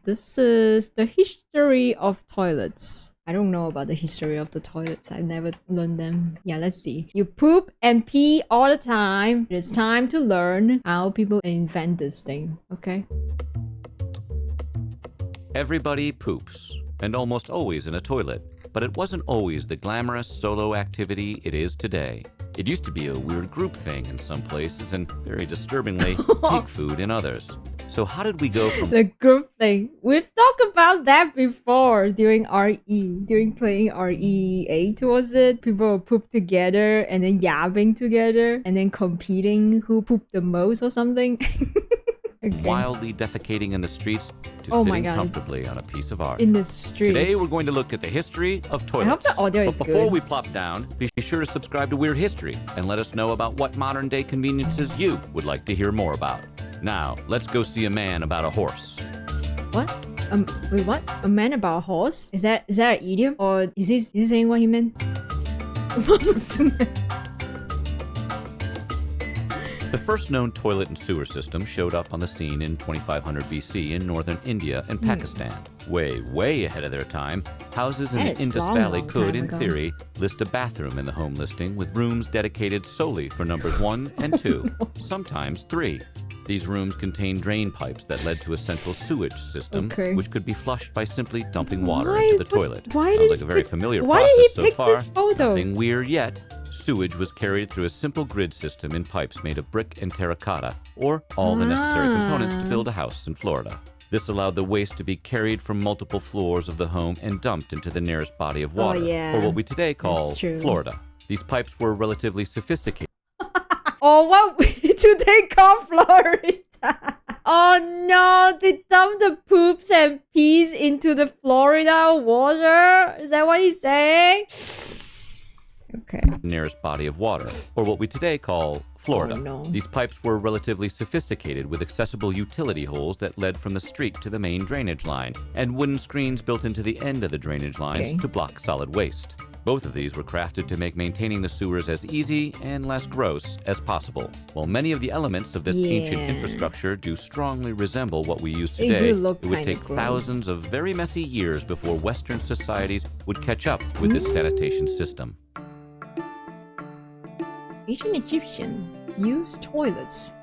This is the history of toilets. I don't know about the history of the toilets. I've never learned them. Yeah, let's see. You poop and pee all the time. It's time to learn how people invent this thing. Okay. Everybody poops, and almost always in a toilet. But it wasn't always the glamorous solo activity it is today. It used to be a weird group thing in some places and very disturbingly pig food in others. So how did we go from the group thing? We've talked about that before during RE. During playing RE8, was it? People would poop together and then yabbing together and then competing who pooped the most or something. Okay. Wildly defecating in the streets to sitting comfortably on a piece of art. In the streets. Today we're going to look at the history of toilets. I hope the audio is But before good. we plop down, be sure to subscribe to Weird History and let us know about what modern day conveniences you would like to hear more about. Now, let's go see a man about a horse. What? Wait, what? A man about a horse? Is that an idiom? Or is he saying what he meant? The first known toilet and sewer system showed up on the scene in 2500 BC in northern India and Pakistan. Way ahead of their time, houses in the Indus Valley could, in theory, list a bathroom in the home listing with rooms dedicated solely for numbers 1 and 2, sometimes 3. These rooms contained drain pipes that led to a central sewage system, which could be flushed by simply dumping water into the toilet. Sounds like a very familiar process so far. Nothing weird yet. Sewage was carried through a simple grid system in pipes made of brick and terracotta, or all the necessary components to build a house in Florida. This allowed the waste to be carried from multiple floors of the home and dumped into the nearest body of water, or what we today call Florida. These pipes were relatively sophisticated. Or what we today call Florida. Oh no, they dumped the poops and pees into the Florida water? Is that what he's saying? Okay. Nearest body of water, or what we today call Florida. Oh, no. These pipes were relatively sophisticated with accessible utility holes that led from the street to the main drainage line, and wooden screens built into the end of the drainage lines to block solid waste. Both of these were crafted to make maintaining the sewers as easy and less gross as possible. While many of the elements of this ancient infrastructure do strongly resemble what we use today, it would take thousands of very messy years before Western societies would catch up with this sanitation system. Ancient Egyptian used toilets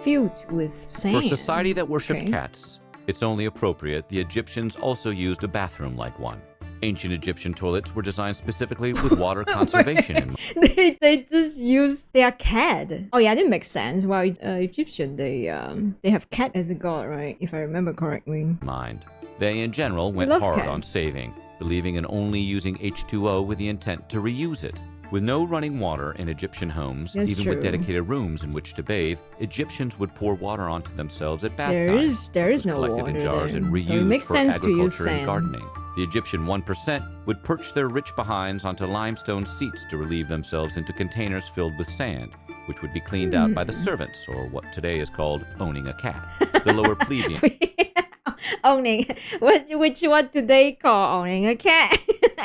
filled with sand. For a society that worshipped cats, it's only appropriate the Egyptians also used a bathroom like one. Ancient Egyptian toilets were designed specifically with water conservation in mind. They just use their cat. Oh yeah, that makes sense. Well, Egyptian, they have cat as a god, right? If I remember correctly. They in general went hard on saving, believing in only using H2O with the intent to reuse it. With no running water in Egyptian homes, even with dedicated rooms in which to bathe, Egyptians would pour water onto themselves at bath time. There is no collected water in jars and reused so it makes for sense to use agriculture and sand. gardening. The Egyptian 1% would perch their rich behinds onto limestone seats to relieve themselves into containers filled with sand, which would be cleaned out by the servants, or what today is called owning a cat. The lower plebeian. Owning, which what do they call owning a cat?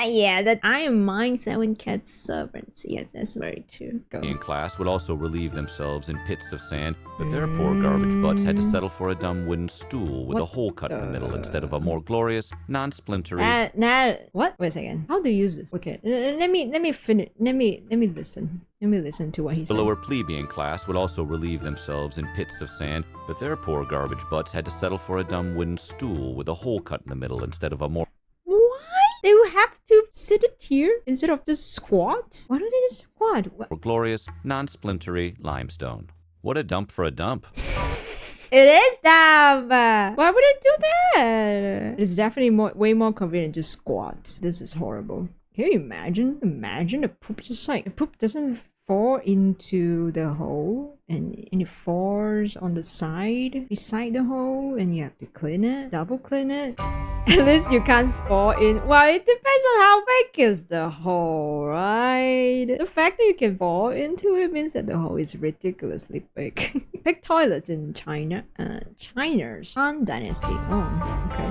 Yeah, that I am mine 7 cat servants. Yes, that's very true. In class would also relieve themselves in pits of sand, but their poor garbage butts had to settle for a dumb wooden stool with a hole cut in the middle instead of a more glorious, non-splintery. What? Wait a second. How do you use this? Okay, let me finish. Let me listen. Let me listen to what he said. The lower plebeian class would also relieve themselves in pits of sand, but their poor garbage butts had to settle for a dumb wooden stool with a hole cut in the middle instead of a more... Why? They would have to sit it here instead of just squat? Why don't they just squat? More glorious, non-splintery limestone. What a dump for a dump. It is dumb. Why would I do that? It's definitely way more convenient to squat. This is horrible. Can you imagine? Imagine the poop just like the poop doesn't fall into the hole and it falls on the side beside the hole and you have to clean it, double clean it. At least you can't fall in. Well, it depends on how big is the hole, right? The fact that you can fall into it means that the hole is ridiculously big. Big toilets in China. China's Han Dynasty. Oh, okay.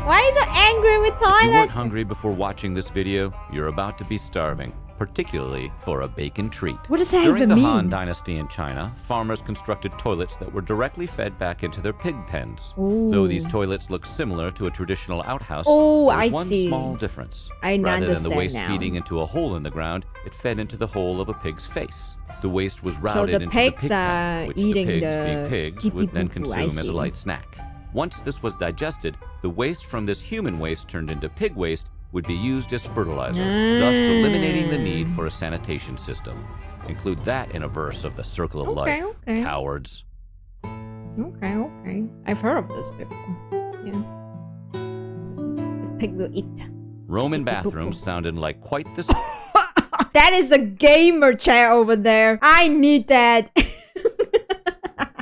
Why are you so angry with toilets? If you weren't hungry before watching this video, you're about to be starving. particularly for a bacon treat. What does that During even the mean? Han Dynasty in China, farmers constructed toilets that were directly fed back into their pig pens. Though these toilets look similar to a traditional outhouse, there's one small difference. Rather than the waste feeding into a hole in the ground, it fed into the hole of a pig's face. The waste was routed into the pig pen, which the pigs, being pigs, would then consume as a light snack. Once this was digested, the waste from this human waste turned into pig waste would be used as fertilizer, thus eliminating the need for a sanitation system. Include that in a verse of the Circle of Life, cowards. Okay. I've heard of this before. Yeah. The pig will eat. Roman bathrooms sounded like quite the... That is a gamer chair over there. I need that.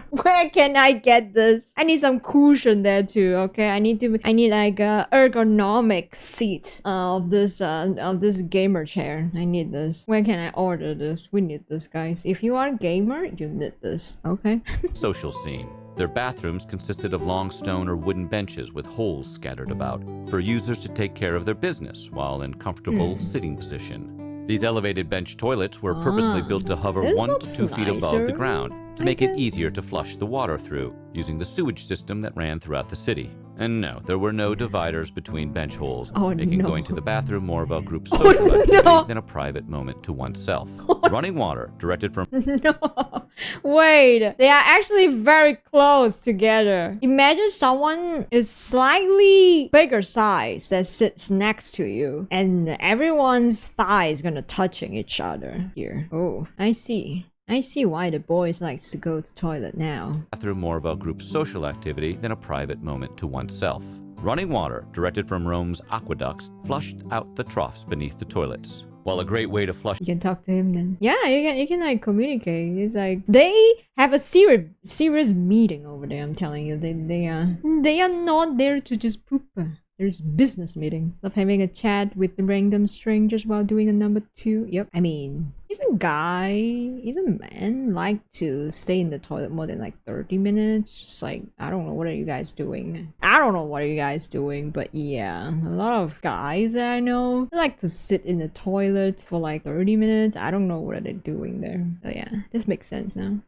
Where can I get this? I need some cushion there too. Okay, I need like a ergonomic seat of this gamer chair. I need this. Where can I order this? We need this, guys. If you are a gamer, you need this. Okay. social scene. Their bathrooms consisted of long stone or wooden benches with holes scattered about for users to take care of their business while in comfortable sitting position. These elevated bench toilets were purposely built to hover 1 to 2 feet above the ground to make it easier to flush the water through, using the sewage system that ran throughout the city. And no, there were no dividers between bench holes, making going to the bathroom more of a group social activity than a private moment to oneself. Running water, directed from... No, wait, they are actually very close together. Imagine someone is slightly bigger size that sits next to you, and everyone's thigh is gonna touching each other here. Oh, I see. I see why the boys likes to go to toilet now. Bathroom more of a group social activity than a private moment to oneself. Running water, directed from Rome's aqueducts, flushed out the troughs beneath the toilets. While a great way to flush... You can talk to him then. Yeah, you can like communicate. It's like they have a serious meeting over there. I'm telling you, they are not there to just poop. There's business meeting. Love having a chat with random strangers while doing a number 2. Yep. I mean, he's a man, like to stay in the toilet more than like 30 minutes. Just like, I don't know, what are you guys doing? But yeah, a lot of guys that I know like to sit in the toilet for like 30 minutes. I don't know what are they doing there. So yeah, this makes sense now.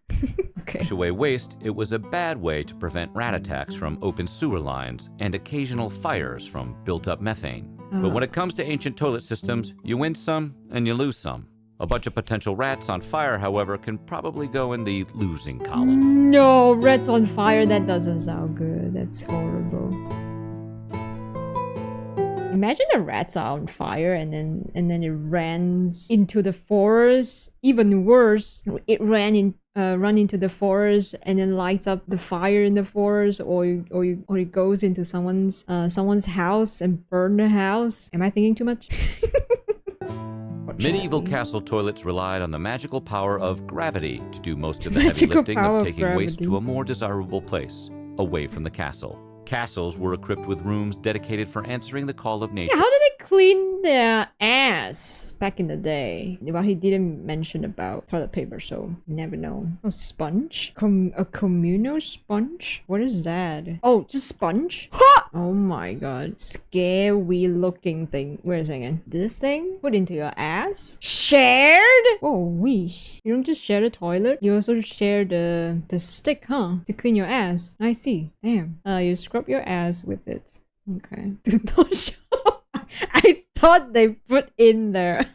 Okay. Wash away waste, it was a bad way to prevent rat attacks from open sewer lines and occasional fires from built-up methane. But when it comes to ancient toilet systems, you win some and you lose some. A bunch of potential rats on fire, however, can probably go in the losing column. No, rats on fire, that doesn't sound good. That's horrible. Imagine the rats are on fire and then it runs into the forest. Even worse, it run into the forest and then lights up the fire in the forest, or it goes into someone's house and burn the house. Am I thinking too much? Medieval castle toilets relied on the magical power of gravity to do most of the heavy lifting of taking waste to a more desirable place, away from the castle. Castles were equipped with rooms dedicated for answering the call of nature. Yeah, how did they clean their ass back in the day? Well, he didn't mention about toilet paper, so never know. Oh, sponge? A communal sponge? What is that? Oh, just sponge? Oh my god. Scary looking thing. Wait a second. This thing? Put into your ass? Shared? Oh, you don't just share the toilet, you also share the stick, huh? To clean your ass. I see. Damn. You scrub your ass with it. Okay. Do not show. I thought they put in there.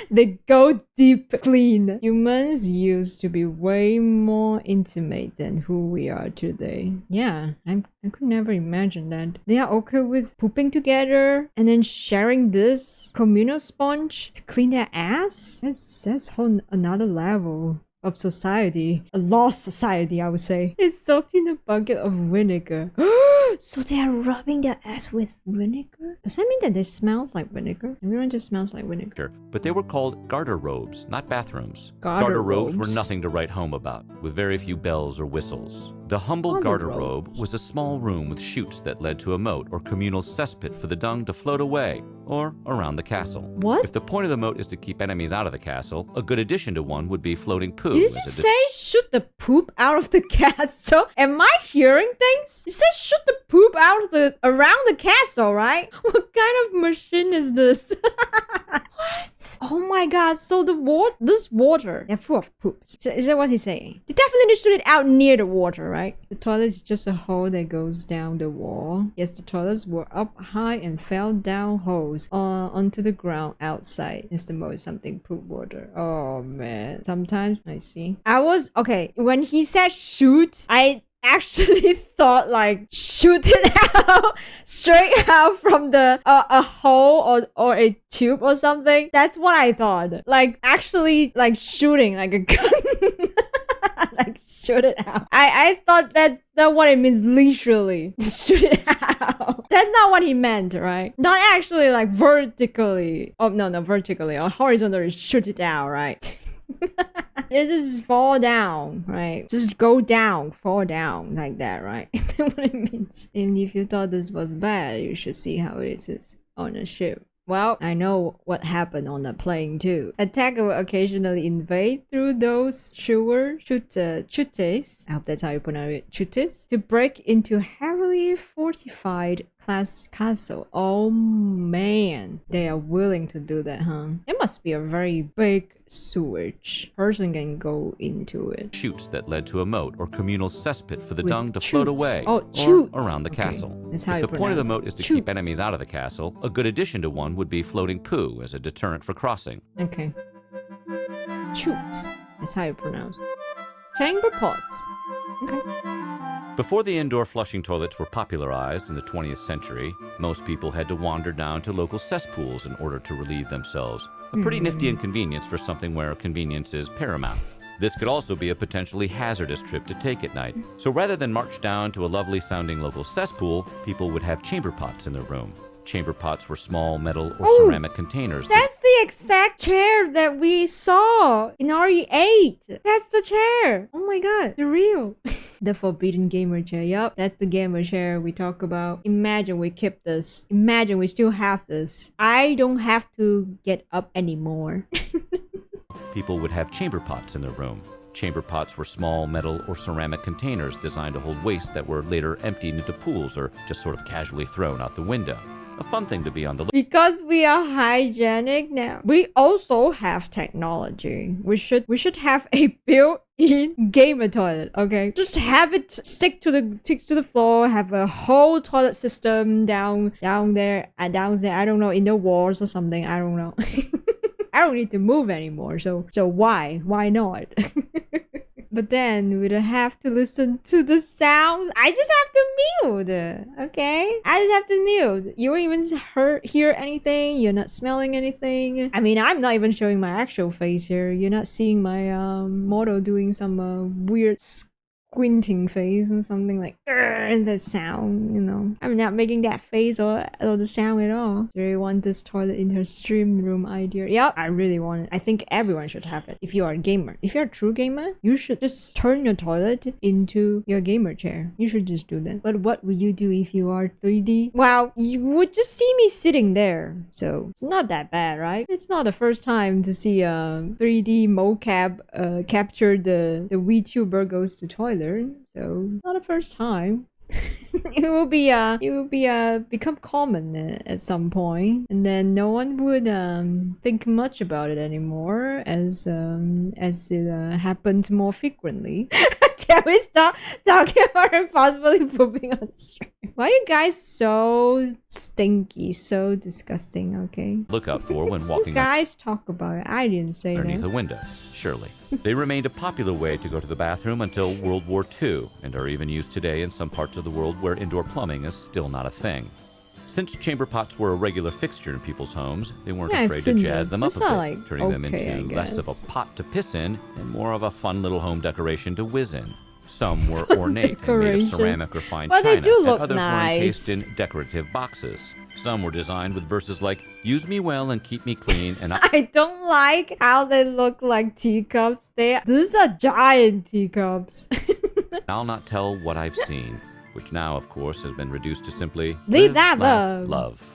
They go deep clean. Humans used to be way more intimate than who we are today. Yeah, I could never imagine that. They are okay with pooping together and then sharing this communal sponge to clean their ass? That's whole another level of society. A lost society, I would say. It's soaked in a bucket of vinegar. So they are rubbing their ass with vinegar? Does that mean that they smells like vinegar? Everyone just smells like vinegar. But they were called garter robes, not bathrooms. Garter robes were robes. nothing to write home about, with very few bells or whistles. The humble garter robe was a small room with chutes that led to a moat or communal cesspit for the dung to float away, or around the castle. What? If the point of the moat is to keep enemies out of the castle, a good addition to one would be floating poo. Did you say shoot the poop out of the castle? Am I hearing things? You said shoot the poop out of around the castle, right? What kind of machine is this? What? Oh my god, so this water, they're full of poop. Is that what he's saying? You definitely shoot it out near the water, right? The toilet is just a hole that goes down the wall. Yes, the toilets were up high and fell down holes onto the ground outside. It's the most something poop water. Oh man. Sometimes I see. Okay, when he said shoot, I actually thought like shoot it out straight out from the a hole or a tube or something. That's what I thought. Like actually like shooting like a gun. Like shoot it out. I thought that's not what it means literally. Shoot it out. That's not what he meant, right? Not actually like vertically. Oh no, vertically or horizontally shoot it out, right? It just fall down, right? Just go down, fall down like that, right? Is that what it means? And if you thought this was bad, you should see how it is on a ship. Well, I know what happened on the plane too. Attacker will occasionally invade through those chutes. I hope that's how you pronounce it. Chutes. To break into heavily fortified castle. Oh man, they are willing to do that, huh? It must be a very big sewage. Person can go into it. Chutes that led to a moat or communal cesspit for the dung to float away or around the castle. That's how if the point of the moat is to keep enemies out of the castle, a good addition to one would be floating poo as a deterrent for crossing. Okay. Chutes. That's how you pronounce. Chamber pots. Okay. Before the indoor flushing toilets were popularized in the 20th century, most people had to wander down to local cesspools in order to relieve themselves. A pretty nifty inconvenience for something where convenience is paramount. This could also be a potentially hazardous trip to take at night. So rather than march down to a lovely sounding local cesspool, people would have chamber pots in their room. Chamber pots were small metal or ceramic containers. That's the exact chair that we saw in RE8. That's the chair. Oh my god, the real. The forbidden gamer chair. Yup, that's the gamer chair we talk about. Imagine we kept this. Imagine we still have this. I don't have to get up anymore. People would have chamber pots in their room. Chamber pots were small metal or ceramic containers designed to hold waste that were later emptied into pools or just sort of casually thrown out the window. A fun thing to be on the lookout. Because we are hygienic now. We also have technology. We should have a built-in gamer toilet, okay? Just have it stick to the floor, have a whole toilet system down there and down there. I don't know, in the walls or something. I don't know. I don't need to move anymore. So why? Why not? But then we don't have to listen to the sounds. I just have to mute, okay? I just have to mute. You won't even hear anything. You're not smelling anything. I mean, I'm not even showing my actual face here. You're not seeing my model doing some weird squinting face and something like the sound, you know. I'm not making that face or the sound at all. Do you want this toilet in her stream room idea? Yep, I really want it. I think everyone should have it. If you are a gamer, if you're a true gamer, you should just turn your toilet into your gamer chair. You should just do that. But what would you do if you are 3D? Well, you would just see me sitting there. So it's not that bad, right? It's not the first time to see a 3D mocap capture the VTuber goes to toilet. So not the first time. It will become common at some point, and then no one would think much about it anymore as it happens more frequently. Can we stop talking about it possibly pooping on stream? Why are you guys so stinky, so disgusting? Okay. Look out for when walking. You guys talk about it. I didn't say that. Underneath a window, surely. They remained a popular way to go to the bathroom until World War II, and are even used today in some parts of the world where indoor plumbing is still not a thing. Since chamber pots were a regular fixture in people's homes, they weren't afraid to jazz them up a bit, turning them into less of a pot to piss in and more of a fun little home decoration to whiz in. Some were ornate and made of ceramic or fine china, they do look and others nice. were encased in decorative boxes. Some were designed with verses like, "Use me well and keep me clean," and I don't like how they look like teacups. These are giant teacups. "I'll not tell what I've seen," which now, of course, has been reduced to simply Leave live, that laugh, love. love.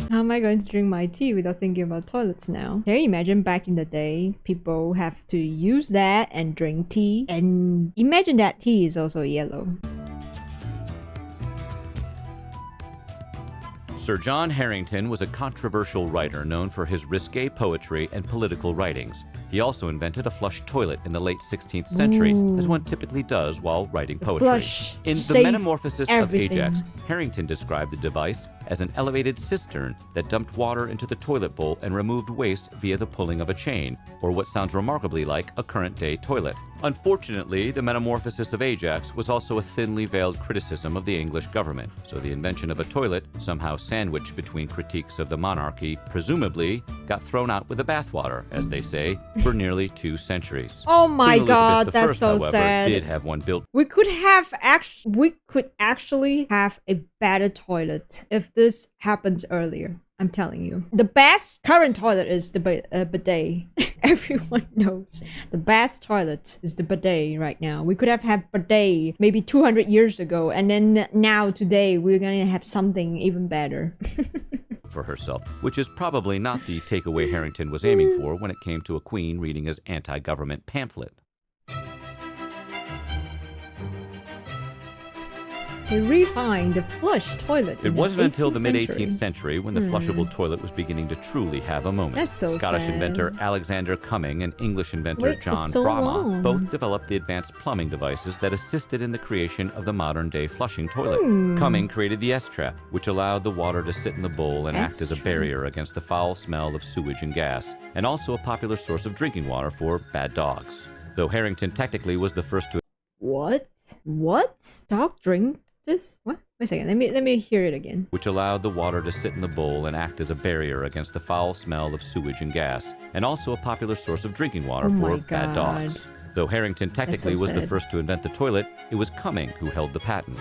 How am I going to drink my tea without thinking about toilets now? Can you imagine back in the day, people have to use that and drink tea? And imagine that tea is also yellow. Sir John Harington was a controversial writer known for his risque poetry and political writings. He also invented a flush toilet in the late 16th century, as one typically does while writing poetry. Flush. In The Save Metamorphosis everything. of Ajax, Harrington described the device as an elevated cistern that dumped water into the toilet bowl and removed waste via the pulling of a chain, or what sounds remarkably like a current-day toilet. Unfortunately, The Metamorphosis of Ajax was also a thinly veiled criticism of the English government, so the invention of a toilet, somehow sandwiched between critiques of the monarchy, presumably got thrown out with the bathwater, as they say, for nearly 2 centuries. Oh my Queen god, Elizabeth I, that's so however, sad. did have one built. We could actually have a better toilet if this happens earlier. I'm telling you. The best current toilet is the bidet. Everyone knows. The best toilet is the bidet right now. We could have had bidet maybe 200 years ago, and then now today we're gonna have something even better. For herself, which is probably not the takeaway Harrington was aiming for when it came to a queen reading his anti-government pamphlet. They refined the flush toilet. It wasn't until the mid-18th century when the flushable toilet was beginning to truly have a moment. That's so Scottish sad. inventor Alexander Cumming and English inventor Wait for John so Brahma long. both developed the advanced plumbing devices that assisted in the creation of the modern-day flushing toilet. Cumming created the S-trap, which allowed the water to sit in the bowl and act as a barrier against the foul smell of sewage and gas, and also a popular source of drinking water for bad dogs. Though Harrington technically was the first to... What? What? Dog drink this? What? Wait a second. Let me hear it again. Which allowed the water to sit in the bowl and act as a barrier against the foul smell of sewage and gas, and also a popular source of drinking water for bad dogs. Though Harrington technically was the first to invent the toilet, it was Cumming who held the patent.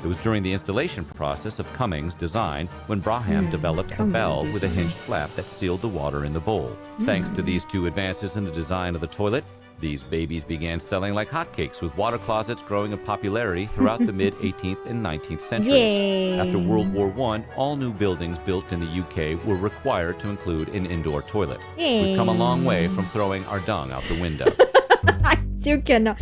It was during the installation process of Cumming's design when Braham developed a valve with a hinged flap that sealed the water in the bowl. Thanks to these 2 advances in the design of the toilet, these babies began selling like hotcakes, with water closets growing in popularity throughout the mid-18th and 19th centuries. Yay. After World War I, all new buildings built in the UK were required to include an indoor toilet. We've come a long way from throwing our dung out the window. I still cannot.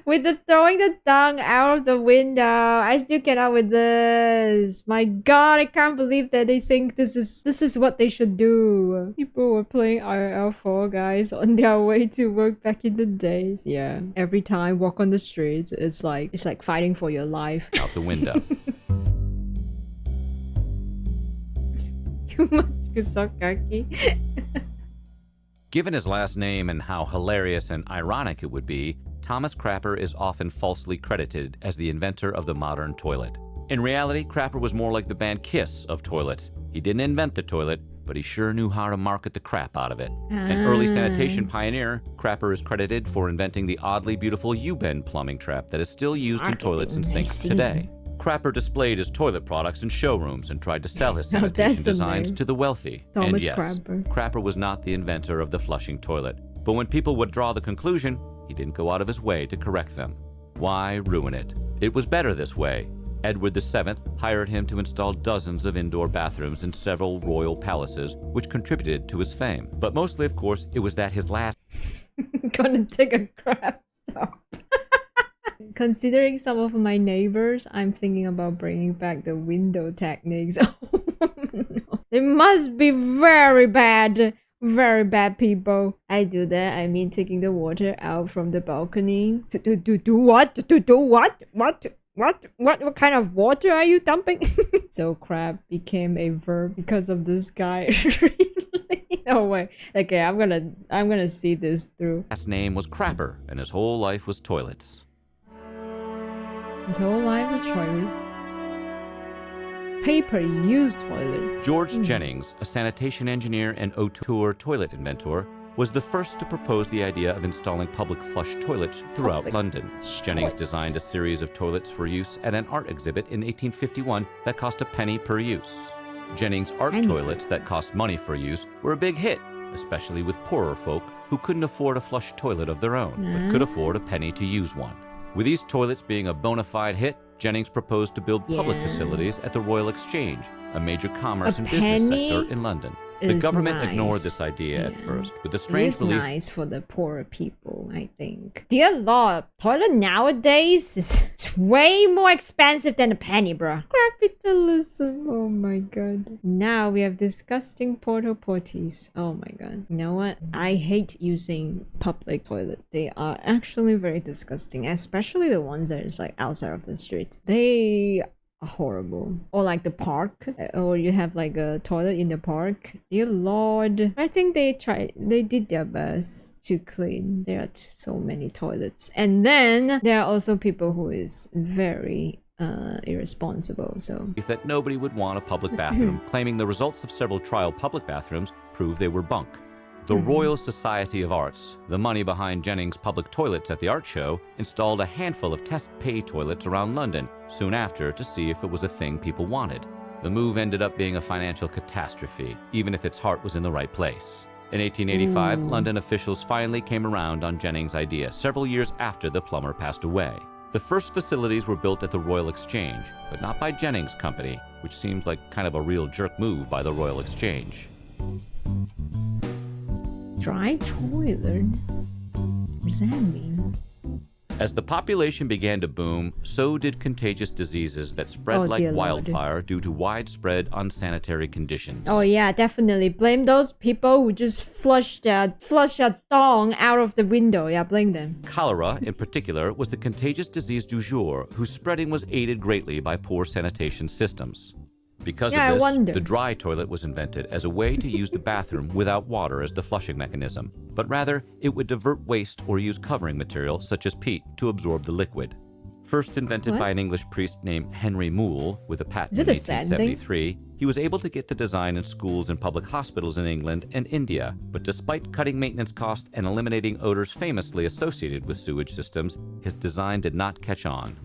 With the throwing the dung out of the window. I still cannot with this. My god, I can't believe that they think this is what they should do. People were playing IRL 4 guys on their way to work back in the days. Yeah. Every time walk on the streets, it's like fighting for your life. Out the window. Given his last name and how hilarious and ironic it would be, Thomas Crapper is often falsely credited as the inventor of the modern toilet. In reality, Crapper was more like the band Kiss of toilets. He didn't invent the toilet, but he sure knew how to market the crap out of it. An early sanitation pioneer, Crapper is credited for inventing the oddly beautiful U-bend plumbing trap that is still used in toilets and sinks today. Crapper displayed his toilet products in showrooms and tried to sell his sanitation designs to the wealthy. Thomas and yes, Crapper was not the inventor of the flushing toilet. But when people would draw the conclusion, he didn't go out of his way to correct them. Why ruin it? It was better this way. Edward VII hired him to install dozens of indoor bathrooms in several royal palaces, which contributed to his fame. But mostly, of course, it was that his last... Gonna take a crap stop. Considering some of my neighbors, I'm thinking about bringing back the window techniques. Oh, no. They must be very bad people. I do that. I mean, taking the water out from the balcony. To do what? To do what? What kind of water are you dumping? So crap became a verb because of this guy. Really? No way. Okay, I'm gonna see this through. His name was Crapper, and his whole life was toilets. His whole life was toilet. Pay-per-use toilets. George Jennings, a sanitation engineer and auteur toilet inventor, was the first to propose the idea of installing public flush toilets throughout London. Jennings designed a series of toilets for use at an art exhibit in 1851 that cost a penny per use. Jennings' art toilets that cost money for use were a big hit, especially with poorer folk who couldn't afford a flush toilet of their own, but could afford a penny to use one. With these toilets being a bona fide hit, Jennings proposed to build public facilities at the Royal Exchange, a major commerce and business sector in London. The is government nice. ignored this idea at first, with the strange belief. It's nice for the poorer people, I think. Dear Lord, toilet nowadays is way more expensive than a penny, bruh. Capitalism, oh my god. Now we have disgusting porta potties. Oh my god. You know what? I hate using public toilet. They are actually very disgusting, especially the ones that is like outside of the street. They horrible. Or like the park, or you have like a toilet in the park. Dear Lord, I think they did their best to clean. There are so many toilets, and then there are also people who is very irresponsible, so If that nobody would want a public bathroom, claiming the results of several trial public bathrooms prove they were bunk. The Royal Society of Arts, the money behind Jennings' public toilets at the art show, installed a handful of test pay toilets around London soon after to see if it was a thing people wanted. The move ended up being a financial catastrophe, even if its heart was in the right place. In 1885, London officials finally came around on Jennings' idea several years after the plumber passed away. The first facilities were built at the Royal Exchange, but not by Jennings' company, which seems like kind of a real jerk move by the Royal Exchange. dry toilet? What does that mean? As the population began to boom, so did contagious diseases that spread like wildfire due to widespread unsanitary conditions. Oh yeah, definitely. Blame those people who just flush their dong out of the window. Yeah, blame them. Cholera, in particular, was the contagious disease du jour, whose spreading was aided greatly by poor sanitation systems. Because of this, the dry toilet was invented as a way to use the bathroom without water as the flushing mechanism, but rather it would divert waste or use covering material such as peat to absorb the liquid. First invented by an English priest named Henry Moule with a patent in 1873, he was able to get the design in schools and public hospitals in England and India, but despite cutting maintenance costs and eliminating odors famously associated with sewage systems, his design did not catch on.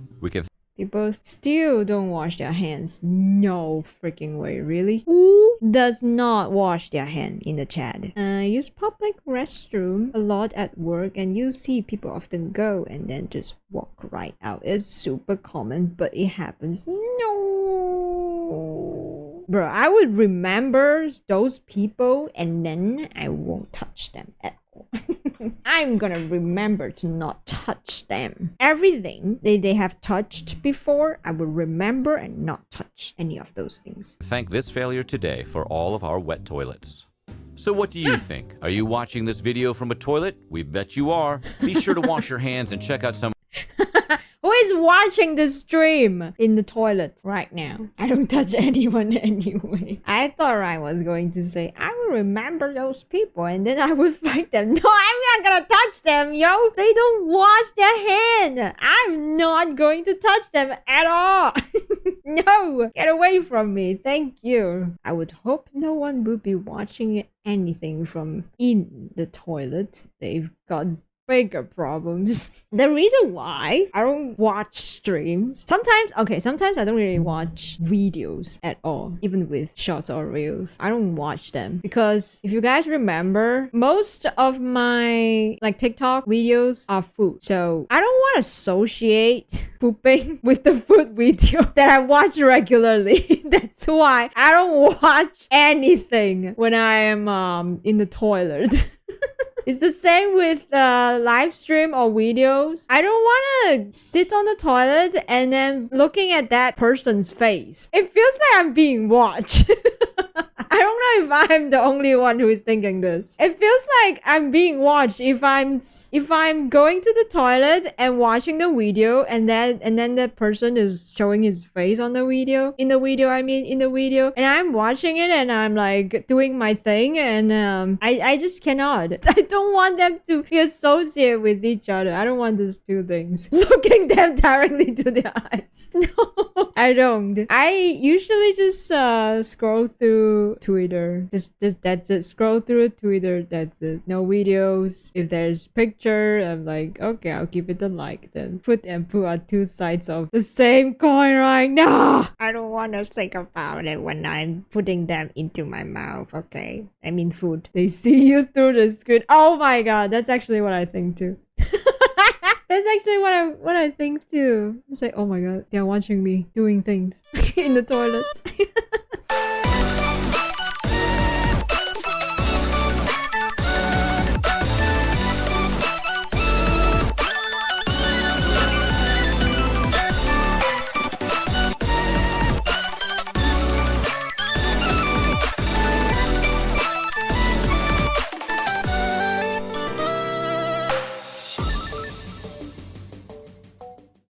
People still don't wash their hands. No freaking way, really? Who does not wash their hand in the chat? Use public restroom a lot at work, and you see people often go and then just walk right out. It's super common, but it happens. No. Bro, I would remember those people and then I won't touch them at all. I'm gonna remember to not touch them. Everything they have touched before, I will remember and not touch any of those things. Thank this failure today for all of our wet toilets. So what do you think? Are you watching this video from a toilet? We bet you are. Be sure to wash your hands and check out some Who is watching this stream in the toilet right now? I don't touch anyone anyway. I thought Rine was going to say, I will remember those people and then I will fight them. No, I'm not gonna touch them, yo. They don't wash their hand. I'm not going to touch them at all. No, get away from me. Thank you. I would hope no one would be watching anything from in the toilet. They've got bigger problems. The reason why I don't watch streams, sometimes I don't really watch videos at all, even with shorts or reels. I don't watch them because if you guys remember, most of my like TikTok videos are food. So I don't want to associate pooping with the food video that I watch regularly. That's why I don't watch anything when I am in the toilet. It's the same with live stream or videos. I don't want to sit on the toilet and then looking at that person's face. It feels like I'm being watched. I don't know if I'm the only one who is thinking this. It feels like I'm being watched if I'm going to the toilet and watching the video and then that person is showing his face on the video. In the video, and I'm watching it and I'm like doing my thing and I just cannot. I don't want them to be associated with each other. I don't want those two things. Looking them directly to their eyes. No, I don't. I usually just scroll through Twitter. Just that's it. Scroll through Twitter. That's it. No videos. If there's picture, I'm like, okay, I'll give it a like. Then put and put are two sides of the same coin, right? No, I don't want to think about it when I'm putting them into my mouth. Okay, I mean food. They see you through the screen. Oh my god, that's actually what I think too. That's actually what I think too. It's like, oh my god, they're watching me doing things in the toilet.